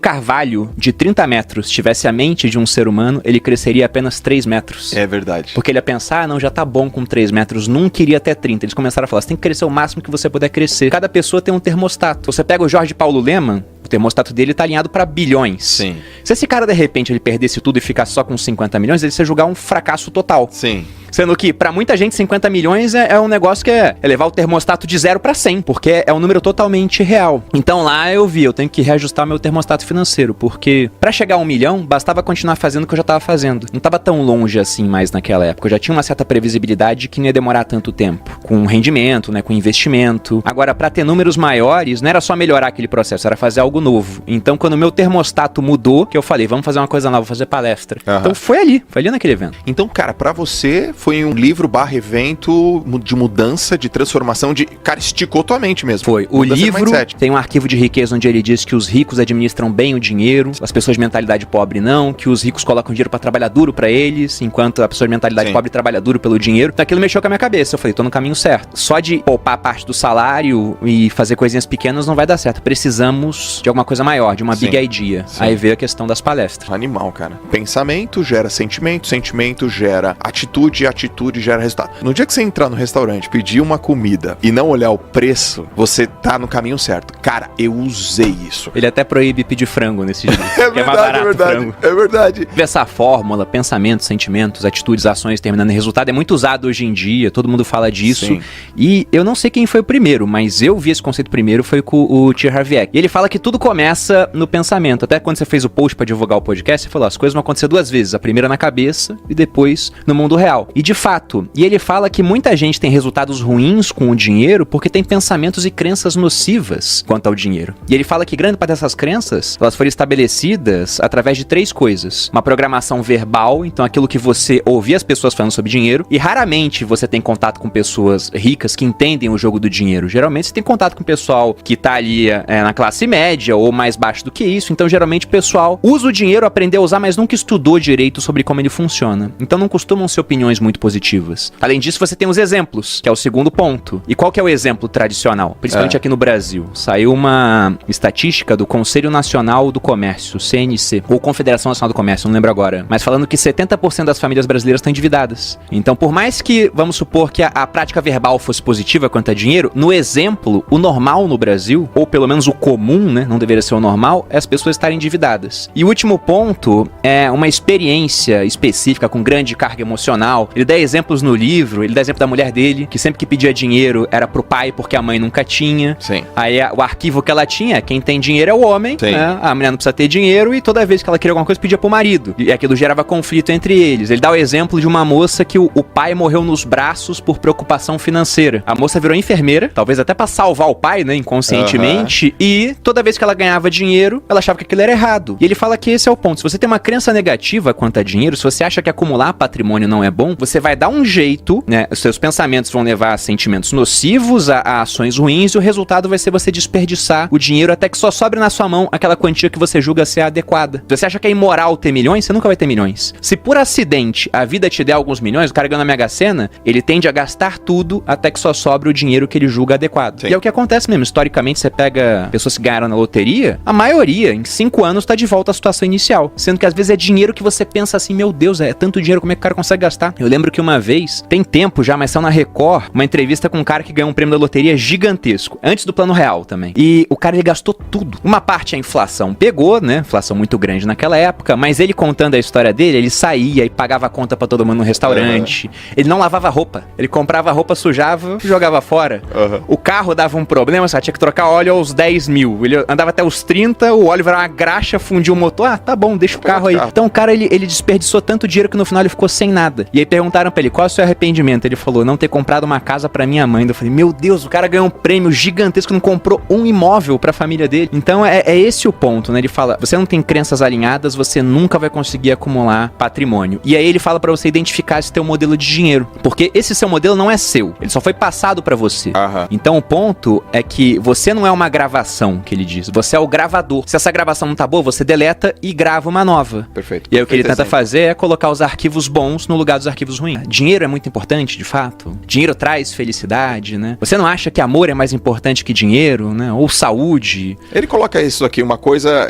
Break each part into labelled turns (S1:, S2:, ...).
S1: carvalho de 30 metros tivesse a mente de um ser humano, ele cresceria apenas 3 metros.
S2: É verdade.
S1: Porque ele ia pensar, não, já tá bom com 3 metros, nunca iria até 30. Eles começaram a falar, você tem que crescer o máximo que você puder crescer. Cada pessoa tem um termostato. Você pega o Jorge Paulo Lemann, o termostato dele tá alinhado pra bilhões.
S2: Sim.
S1: Se esse cara, de repente, ele perdesse tudo e ficasse só com 50 milhões, ele ia julgar um fracasso total.
S2: Sim.
S1: Sendo que, pra muita gente, 50 milhões é um negócio que é levar o termostato de 0 pra 100, porque é um número totalmente real. Então lá eu tenho que reajustar meu termostato financeiro, porque pra chegar a 1 milhão, bastava continuar fazendo o que eu já tava fazendo. Não tava tão longe assim mais naquela época. Eu já tinha uma certa previsibilidade que não ia demorar tanto tempo. Com rendimento, né, com investimento. Agora, pra ter números maiores, não era só melhorar aquele processo, era fazer algo novo. Então, quando o meu termostato mudou, que eu falei, vamos fazer uma coisa nova, vou fazer palestra. Então foi ali naquele evento.
S2: Então, cara, pra você foi um livro/evento de mudança, de transformação, cara, esticou tua mente mesmo.
S1: Foi. O livro tem um arquivo de riqueza onde ele diz que os ricos administram bem o dinheiro, as pessoas de mentalidade pobre não, que os ricos colocam dinheiro pra trabalhar duro pra eles, enquanto a pessoa de mentalidade pobre trabalha duro pelo dinheiro. Então aquilo mexeu com a minha cabeça. Eu falei, tô no caminho certo. Só de poupar parte do salário e fazer coisinhas pequenas não vai dar certo. Precisamos de alguma coisa maior, de uma big idea. Aí veio a questão das palestras.
S2: Animal, cara. Pensamento gera sentimento, sentimento gera atitude, atitude gera resultado. No dia que você entrar no restaurante, pedir uma comida e não olhar o preço, você tá no caminho certo. Cara, eu usei isso.
S1: Ele até proíbe pedir frango nesse dia.
S2: É verdade, é verdade.
S1: Essa fórmula, pensamentos, sentimentos, atitudes, ações terminando em resultado é muito usado hoje em dia, todo mundo fala disso. Sim. E eu não sei quem foi o primeiro, mas eu vi esse conceito primeiro, foi com o T. Harv Eker. E ele fala que tudo começa no pensamento. Até quando você fez o post pra divulgar o podcast, você falou, as coisas vão acontecer 2 vezes. A primeira na cabeça e depois no mundo real. E de fato, e ele fala que muita gente tem resultados ruins com o dinheiro porque tem pensamentos e crenças nocivas quanto ao dinheiro. E ele fala que grande parte dessas crenças, elas foram estabelecidas através de 3 coisas. Uma programação verbal, então aquilo que você ouvia as pessoas falando sobre dinheiro, e raramente você tem contato com pessoas ricas que entendem o jogo do dinheiro. Geralmente você tem contato com o pessoal que tá ali na classe média ou mais baixo do que isso, então geralmente o pessoal usa o dinheiro, aprendeu a usar, mas nunca estudou direito sobre como ele funciona. Então não costumam ser opiniões muito positivas. Além disso, você tem os exemplos, que é o segundo ponto. E qual que é o exemplo tradicional? Principalmente aqui no Brasil. Saiu uma estatística do Conselho Nacional do Comércio, CNC, ou Confederação Nacional do Comércio, não lembro agora, mas falando que 70% das famílias brasileiras estão endividadas. Então, por mais que, vamos supor que a prática verbal fosse positiva quanto a dinheiro, no exemplo, o normal no Brasil, ou pelo menos o comum, né, não deveria ser o normal, é as pessoas estarem endividadas. E o último ponto é uma experiência específica com grande carga emocional. Ele dá exemplos no livro, ele dá exemplo da mulher dele, que sempre que pedia dinheiro era pro pai porque a mãe nunca tinha.
S2: Sim.
S1: Aí o arquivo que ela tinha, quem tem dinheiro é o homem, né? A mulher não precisa ter dinheiro e toda vez que ela queria alguma coisa pedia pro marido. E aquilo gerava conflito entre eles. Ele dá o exemplo de uma moça que o pai morreu nos braços por preocupação financeira. A moça virou enfermeira, talvez até pra salvar o pai, né, inconscientemente, e toda vez que ela ganhava dinheiro, ela achava que aquilo era errado. E ele fala que esse é o ponto. Se você tem uma crença negativa quanto a dinheiro, se você acha que acumular patrimônio não é bom, você vai dar um jeito, né? Os seus pensamentos vão levar a sentimentos nocivos, a ações ruins, e o resultado vai ser você desperdiçar o dinheiro até que só sobre na sua mão aquela quantia que você julga ser adequada. Se você acha que é imoral ter milhões, você nunca vai ter milhões. Se por acidente a vida te der alguns milhões, o cara ganhando na Mega Sena, ele tende a gastar tudo até que só sobre o dinheiro que ele julga adequado. Sim. E é o que acontece mesmo. Historicamente, você pega pessoas que ganharam na loteria, a maioria, em 5 anos, tá de volta à situação inicial. Sendo que às vezes é dinheiro que você pensa assim, meu Deus, é tanto dinheiro, como é que o cara consegue gastar? Eu lembro que uma vez, tem tempo já, mas saiu na Record, uma entrevista com um cara que ganhou um prêmio da loteria gigantesco, antes do Plano Real também. E o cara, ele gastou tudo. Uma parte a inflação pegou, né? Inflação muito grande naquela época, mas ele contando a história dele, ele saía e pagava a conta pra todo mundo no restaurante. Ele não lavava roupa. Ele comprava roupa, sujava e jogava fora. O carro dava um problema, só tinha que trocar óleo aos 10 mil. Ele andava até os 30, o óleo virava uma graxa, fundiu o motor. Ah, tá bom, deixa o carro aí. Então o cara, ele desperdiçou tanto dinheiro que no final ele ficou sem nada. E aí perguntaram pra ele, qual é o seu arrependimento? Ele falou, não ter comprado uma casa pra minha mãe. Eu falei, meu Deus, o cara ganhou um prêmio gigantesco, não comprou um imóvel pra família dele. Então é esse o ponto, né? Ele fala, você não tem crenças alinhadas, você nunca vai conseguir acumular patrimônio. E aí ele fala pra você identificar esse teu modelo de dinheiro. Porque esse seu modelo não é seu. Ele só foi passado pra você. Então o ponto é que você não é uma gravação, que ele diz. coisa. Você é o gravador. Se essa gravação não tá boa, você deleta e grava uma nova.
S2: Perfeito.
S1: E aí o que ele tenta fazer é colocar os arquivos bons no lugar dos arquivos ruins. Dinheiro é muito importante, de fato. Dinheiro traz felicidade, né? Você não acha que amor é mais importante que dinheiro, né? Ou saúde?
S2: Ele coloca isso aqui, uma coisa...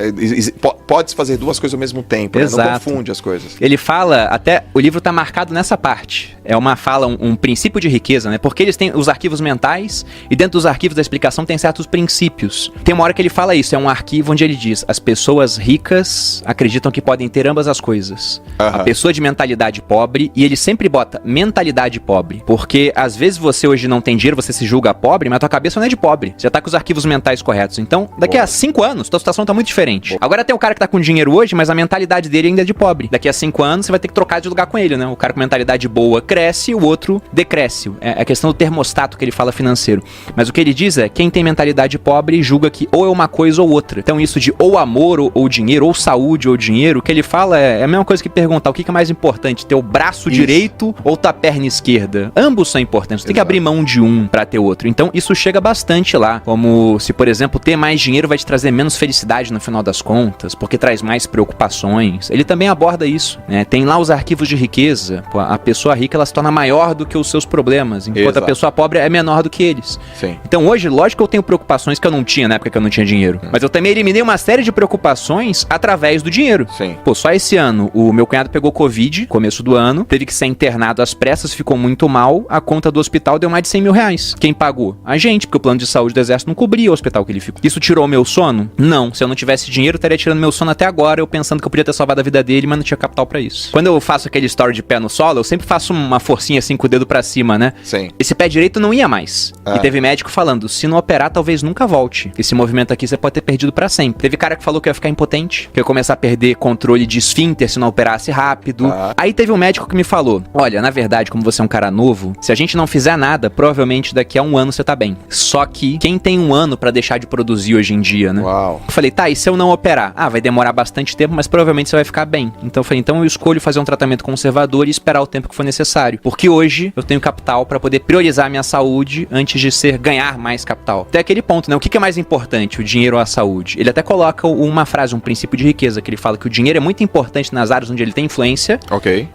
S2: Pode fazer duas coisas ao mesmo tempo, né? Não confunde as coisas.
S1: Ele fala, até o livro tá marcado nessa parte. É uma fala, um princípio de riqueza, né? Porque eles têm os arquivos mentais e dentro dos arquivos da explicação tem certos princípios. Tem uma hora que ele fala isso, é um arquivo onde ele diz: as pessoas ricas acreditam que podem ter ambas as coisas. A pessoa de mentalidade pobre, e ele sempre bota mentalidade pobre, porque às vezes você hoje não tem dinheiro, você se julga pobre, mas a tua cabeça não é de pobre. Você já tá com os arquivos mentais corretos. Então, daqui a 5 anos, tua situação tá muito diferente. Agora tem o cara que tá com dinheiro hoje, mas a mentalidade dele ainda é de pobre. Daqui a 5 anos, você vai ter que trocar de lugar com ele, né? O cara com mentalidade boa cresce, o outro decresce. É a questão do termostato que ele fala financeiro. Mas o que ele diz é, quem tem mentalidade pobre julga que ou é uma coisa ou outra. Então isso de ou amor ou dinheiro, ou saúde ou dinheiro, o que ele fala é a mesma coisa que perguntar o que é mais importante, ter o braço direito ou tua perna esquerda. Ambos são importantes, você tem que abrir mão de um pra ter outro. Então isso chega bastante lá, como se, por exemplo, ter mais dinheiro vai te trazer menos felicidade no final das contas, porque traz mais preocupações. Ele também aborda isso, né? Tem lá os arquivos de riqueza. Pô, a pessoa rica, ela se torna maior do que os seus problemas, enquanto a pessoa pobre é menor do que eles.
S2: Sim.
S1: Então hoje, lógico que eu tenho preocupações que eu não tinha na época que eu não tinha dinheiro. Mas eu também eliminei uma série de preocupações através do dinheiro.
S2: Sim.
S1: Pô, só esse ano, o meu cunhado pegou Covid, começo do ano, teve que ser internado às pressas, ficou muito mal, a conta do hospital deu mais de 100 mil reais. Quem pagou? A gente, porque o plano de saúde do exército não cobria o hospital que ele ficou. Isso tirou o meu sono? Não. Se eu não tivesse dinheiro, eu estaria tirando meu sono até agora, eu pensando que eu podia ter salvado a vida dele, mas não tinha capital pra isso. Quando eu faço aquele story de pé no solo, eu sempre faço uma forcinha assim com o dedo pra cima, né?
S2: Sim.
S1: Esse pé direito não ia mais. E teve médico falando, se não operar, talvez nunca volte. Esse movimento aqui você pode ter perdido pra sempre. Teve cara que falou que ia ficar impotente, que ia começar a perder controle de esfíncter se não operasse rápido. Aí teve um médico que me falou, olha, na verdade, como você é um cara novo, se a gente não fizer nada, provavelmente daqui a 1 ano você tá bem. Só que quem tem 1 ano pra deixar de produzir hoje em dia, né?
S2: Uau.
S1: Eu falei, tá, e se eu não operar? Ah, vai demorar bastante tempo, mas provavelmente você vai ficar bem. Então eu falei, então eu escolho fazer um tratamento conservador e esperar o tempo que for necessário. Porque hoje eu tenho capital pra poder priorizar a minha saúde antes de ganhar mais capital. Até aquele ponto, né? O que é mais importante, o dinheiro ou a saúde? Ele até coloca uma frase, um princípio de riqueza, que ele fala que o dinheiro é muito importante nas áreas onde ele tem influência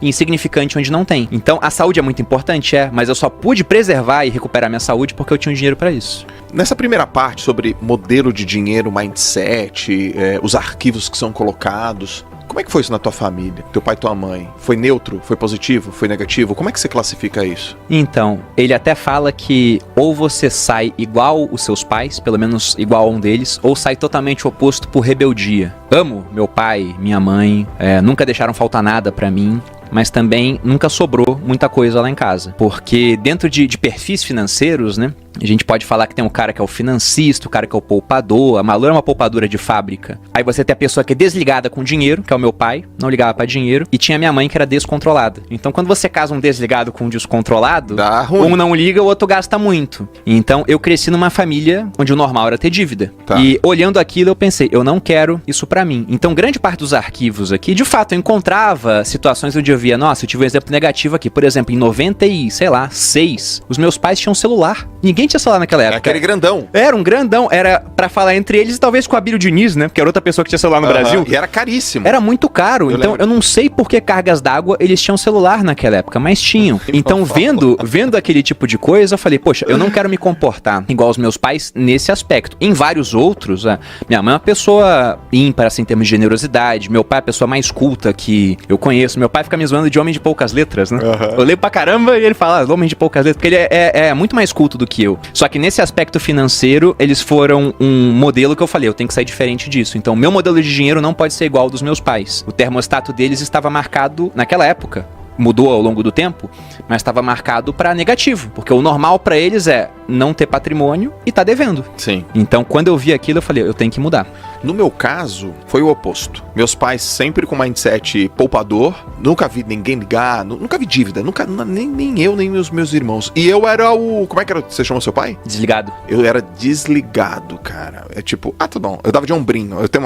S1: e insignificante onde não tem. Então, a saúde é muito importante, mas eu só pude preservar e recuperar minha saúde porque eu tinha um dinheiro pra isso.
S2: Nessa primeira parte sobre modelo de dinheiro, mindset, os arquivos que são colocados, como é que foi isso na tua família? Teu pai e tua mãe? Foi neutro? Foi positivo? Foi negativo? Como é que você classifica isso?
S1: Então, ele até fala que ou você sai igual os seus pais, pelo menos igual a um deles, ou sai totalmente oposto por rebeldia. Amo meu pai, minha mãe, nunca deixaram faltar nada pra mim. Mas também nunca sobrou muita coisa lá em casa. Porque dentro de perfis financeiros, né? A gente pode falar que tem um cara que é o financista, o cara que é o poupador. A Malu é uma poupadora de fábrica. Aí você tem a pessoa que é desligada com dinheiro, que é o meu pai, não ligava pra dinheiro. E tinha a minha mãe que era descontrolada. Então quando você casa um desligado com um descontrolado,
S2: dá ruim.
S1: Um não liga, o outro gasta muito. Então eu cresci numa família onde o normal era ter dívida. E olhando aquilo eu pensei, eu não quero isso pra mim. Então grande parte dos arquivos aqui, de fato, eu encontrava situações onde eu via, nossa, eu tive um exemplo negativo aqui. Por exemplo, em 96, os meus pais tinham celular. Ninguém tinha celular naquela época.
S2: Aquele grandão.
S1: Era um grandão. Era pra falar entre eles e talvez com a Abílio Diniz, né? Porque era outra pessoa que tinha celular no Brasil.
S2: E era caríssimo.
S1: Era muito caro. Então eu não sei por que cargas d'água eles tinham celular naquela época, mas tinham. Então vendo aquele tipo de coisa, eu falei, poxa, eu não quero me comportar igual os meus pais nesse aspecto. Em vários outros, minha mãe é uma pessoa ímpar, assim, em termos de generosidade. Meu pai é a pessoa mais culta que eu conheço. Meu pai fica me zoando de homem de poucas letras, né? Eu leio pra caramba e ele fala, homem de poucas letras, porque ele é muito mais culto do que eu. Só que nesse aspecto financeiro, eles foram um modelo que eu falei, eu tenho que sair diferente disso. Então, meu modelo de dinheiro não pode ser igual ao dos meus pais. O termostato deles estava marcado naquela época. Mudou ao longo do tempo, mas estava marcado para negativo, porque o normal para eles é não ter patrimônio e tá devendo.
S2: Sim.
S1: Então, quando eu vi aquilo, eu falei, eu tenho que mudar.
S2: No meu caso, foi o oposto. Meus pais sempre com mindset poupador, nunca vi ninguém ligar, nunca vi dívida, nem eu, nem meus irmãos. E eu era o... Como é que era? Você chamou seu pai?
S1: Desligado.
S2: Eu era desligado, cara. É tipo, tá bom. Eu dava de ombrinho. Eu tenho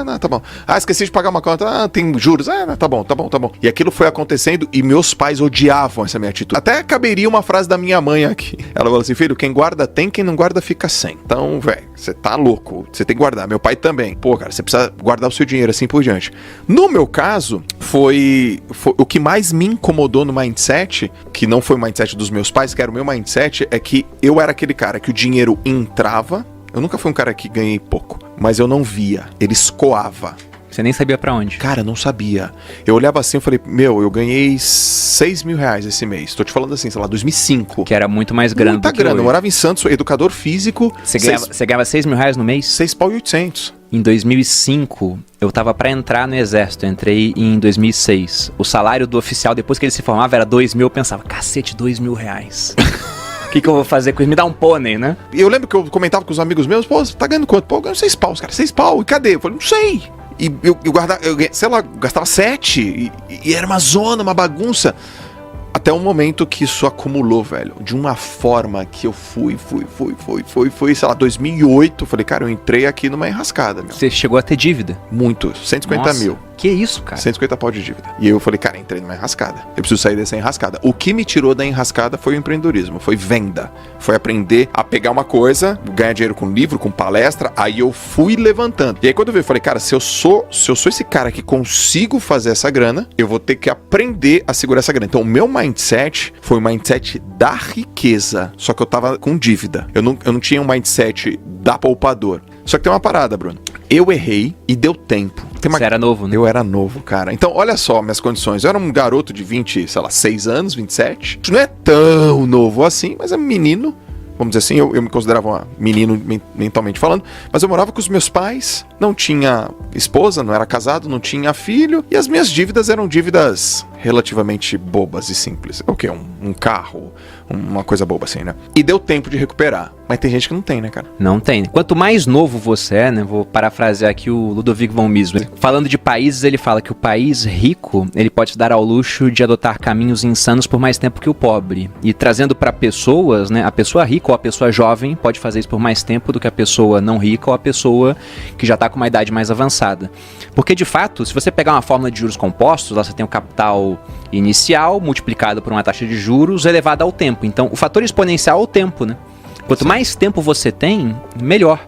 S2: não, tá bom. Esqueci de pagar uma conta. Tem juros. Tá bom. E aquilo foi acontecendo e meus pais odiavam essa minha atitude. Até caberia uma frase da minha mãe aqui. Ela falou assim, filho, quem guarda tem, quem não guarda fica sem. Então, velho, você tá louco. Você tem que guardar. Meu pai também. Pô, cara, você precisa guardar o seu dinheiro assim por diante. No meu caso, foi o que mais me incomodou no mindset, que não foi o mindset dos meus pais, que era o meu mindset, é que eu era aquele cara que o dinheiro entrava. Eu nunca fui um cara que ganhei pouco, mas eu não via. Ele escoava.
S1: Você nem sabia pra onde.
S2: Cara, não sabia. Eu olhava assim e falei, eu ganhei 6 mil reais esse mês. Tô te falando assim, sei lá, 2005.
S1: Que era muito mais grana.
S2: Muita grana. Eu morava em Santos, sou educador físico.
S1: Você ganhava 6 mil reais no mês?
S2: 6.800.
S1: Em 2005, eu tava pra entrar no exército. Eu entrei em 2006. O salário do oficial, depois que ele se formava, era 2 mil. Eu pensava, cacete, 2 mil reais. O que eu vou fazer com isso? Me dá um pônei, né?
S2: E eu lembro que eu comentava com os amigos meus, pô, você tá ganhando quanto? Pô, eu ganho 6 paus, cara, 6 pau. E cadê? Eu falei, não sei. E eu guardava, sei lá, gastava 7 e era uma zona, uma bagunça. Até um momento que isso acumulou, velho, de uma forma que eu fui, sei lá, 2008, falei, cara, eu entrei aqui numa enrascada, meu.
S1: Você chegou a ter dívida?
S2: Muito, 150 mil.
S1: Que isso, cara?
S2: 150 pau de dívida. E eu falei, cara, entrei numa enrascada. Eu preciso sair dessa enrascada. O que me tirou da enrascada foi o empreendedorismo, foi venda. Foi aprender a pegar uma coisa, ganhar dinheiro com livro, com palestra, aí eu fui levantando. E aí quando eu vi, eu falei, cara, se eu sou esse cara que consigo fazer essa grana, eu vou ter que aprender a segurar essa grana. Então o meu mindset foi o mindset da riqueza, só que eu tava com dívida. Eu não tinha um mindset da poupador. Só que tem uma parada, Bruno. Eu errei e deu tempo.
S1: Você era novo, né?
S2: Eu era novo, cara. Então, olha só minhas condições. Eu era um garoto de 26 anos, 27. Não é tão novo assim, mas é menino. Vamos dizer assim, eu me considerava um menino mentalmente falando. Mas eu morava com os meus pais, não tinha esposa, não era casado, não tinha filho. E as minhas dívidas eram dívidas relativamente bobas e simples. O quê? Um carro, uma coisa boba assim, né? E deu tempo de recuperar. Mas tem gente que não tem, né, cara?
S1: Não tem. Quanto mais novo você é, né? Vou parafrasear aqui o Ludovic von Mises. Falando de países, ele fala que o país rico, ele pode se dar ao luxo de adotar caminhos insanos por mais tempo que o pobre. E trazendo para pessoas, né? A pessoa rica ou a pessoa jovem pode fazer isso por mais tempo do que a pessoa não rica ou a pessoa que já tá com uma idade mais avançada. Porque, de fato, se você pegar uma fórmula de juros compostos, lá você tem o capital inicial multiplicado por uma taxa de juros elevada ao tempo. Então, o fator exponencial é o tempo, né? Quanto mais tempo você tem, melhor.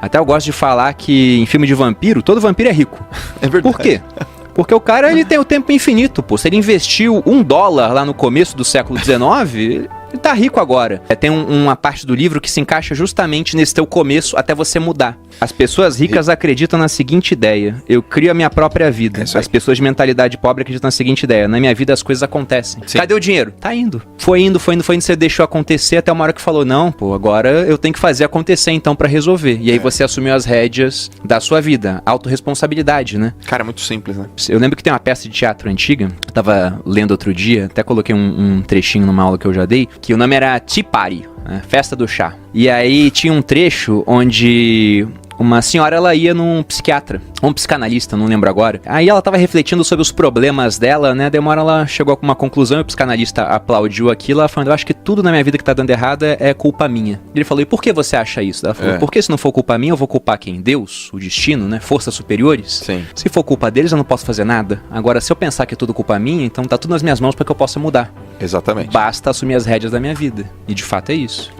S1: Até eu gosto de falar que em filme de vampiro, todo vampiro é rico.
S2: É verdade.
S1: Por quê? Porque o cara, ele tem o tempo infinito, pô. Se ele investiu $1 lá no começo do século XIX, ele tá rico agora. Tem uma parte do livro que se encaixa justamente nesse teu começo até você mudar. As pessoas ricas acreditam na seguinte ideia: eu crio a minha própria vida. As pessoas de mentalidade pobre acreditam na seguinte ideia: na minha vida as coisas acontecem. Sim. Cadê o dinheiro? Tá indo. Foi indo, você deixou acontecer até uma hora que falou, não, pô, agora eu tenho que fazer acontecer então pra resolver. E aí você assumiu as rédeas da sua vida. Autorresponsabilidade, né?
S2: Cara, é muito simples, né?
S1: Eu lembro que tem uma peça de teatro antiga, eu tava lendo outro dia, até coloquei um trechinho numa aula que eu já dei, que o nome era Tea Party, né? Festa do chá. E aí tinha um trecho onde uma senhora, ela ia num psiquiatra, ou um psicanalista, não lembro agora. Aí ela tava refletindo sobre os problemas dela, né? Daí uma hora ela chegou a uma conclusão e o psicanalista aplaudiu aquilo, ela falando, eu acho que tudo na minha vida que tá dando errado é culpa minha. Ele falou, e por que você acha isso? Ela falou, porque se não for culpa minha, eu vou culpar quem? Deus? O destino, né? Forças superiores?
S2: Sim.
S1: Se for culpa deles, eu não posso fazer nada. Agora, se eu pensar que é tudo culpa minha, então tá tudo nas minhas mãos para que eu possa mudar.
S2: Exatamente.
S1: Basta assumir as rédeas da minha vida. E de fato é isso.